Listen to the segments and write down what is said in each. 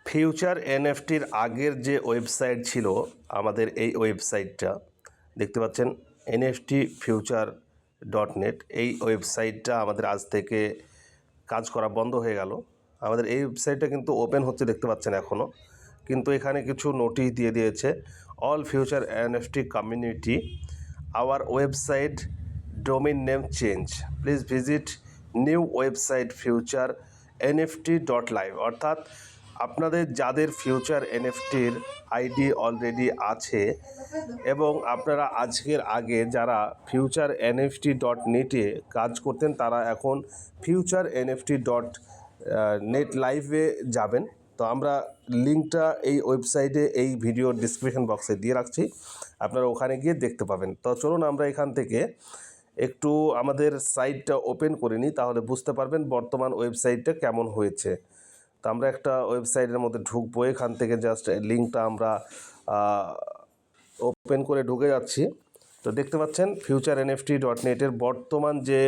Future এনএফটির আগের যে website ছিল আমাদের এই ওয়েবসাইটটা দেখতে পাচ্ছেন nftfuture.net এই ওয়েবসাইটটা আমাদের আজ থেকে কাজ করা বন্ধ হয়ে গেল। আমাদের এই ওয়েবসাইটটা কিন্তু ওপেন হচ্ছে দেখতে পাচ্ছেন এখনও, কিন্তু এখানে কিছু নোটিশ দিয়ে দিয়েছে, all future NFT community hour website domain name change, please visit new website future nft.live। অর্থাৎ আপনাদের যাদের ফিউচার এনএফটির আইডি অলরেডি আছে এবং আপনারা আজকের আগে যারা ফিউচার এনএফটি ডট নেটে কাজ করতেন তারা এখন ফিউচার এনএফটি ডট নেট লাইভে যাবেন। তো আমরা লিঙ্কটা এই ওয়েবসাইটে এই ভিডিওর ডিসক্রিপশন বক্সে দিয়ে রাখছি, আপনারা ওখানে গিয়ে দেখতে পাবেন। তো চলুন আমরা এখান থেকে একটু আমাদের সাইটটা ওপেন করে নিই, তাহলে বুঝতে পারবেন বর্তমান ওয়েবসাইটটা কেমন হয়েছে। তো আমরা একটা ওয়েবসাইটের মধ্যে ঢুকবো, এখান থেকে জাস্ট লিঙ্কটা আমরা ওপেন করে ঢুকে যাচ্ছি। তো দেখতে পাচ্ছেন ফিউচার এনএফটি ডট নেটের বর্তমান যে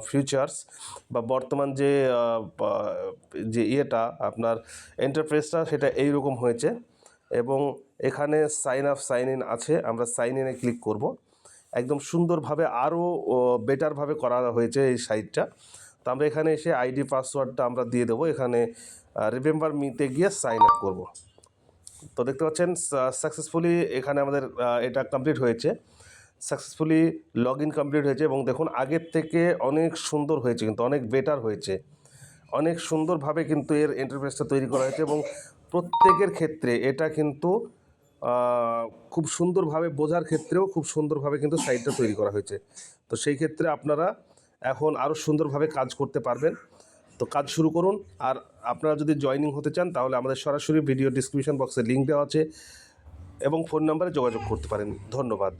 ফিউচার্স বা বর্তমান যে ইয়েটা আপনার এন্টারপ্রাইজটা সেটা এইরকম হয়েছে এবং এখানে সাইন আপ সাইন ইন আছে। আমরা সাইন ইনে ক্লিক করব। একদম সুন্দরভাবে আরও বেটারভাবে করা হয়েছে এই সাইটটা। তো আমরা এখানে এসে আইডি পাসওয়ার্ডটা আমরা দিয়ে দেবো, এখানে রিমেম্বার মিতে গিয়ে সাইন আপ করবো। তো দেখতে পাচ্ছেন সাকসেসফুলি এখানে আমাদের এটা কমপ্লিট হয়েছে, সাকসেসফুলি লগ ইন কমপ্লিট হয়েছে এবং দেখুন আগের থেকে অনেক সুন্দর হয়েছে, কিন্তু অনেক বেটার হয়েছে, অনেক সুন্দরভাবে কিন্তু এর ইন্টারফেসটা তৈরি করা হয়েছে এবং প্রত্যেকের ক্ষেত্রে এটা কিন্তু খুব সুন্দরভাবে বোঝার ক্ষেত্রেও খুব সুন্দরভাবে কিন্তু সাইটটা তৈরি করা হয়েছে। তো সেই ক্ষেত্রে আপনারা এখন আরও সুন্দরভাবে কাজ করতে পারবেন। তো কাজ শুরু করুন। আর আপনারা যদি জয়েনিং হতে চান তাহলে আমাদের সরাসরি ভিডিও ডিসক্রিপশন বক্সে লিঙ্ক দেওয়া আছে এবং ফোন নাম্বারে যোগাযোগ করতে পারেন। ধন্যবাদ।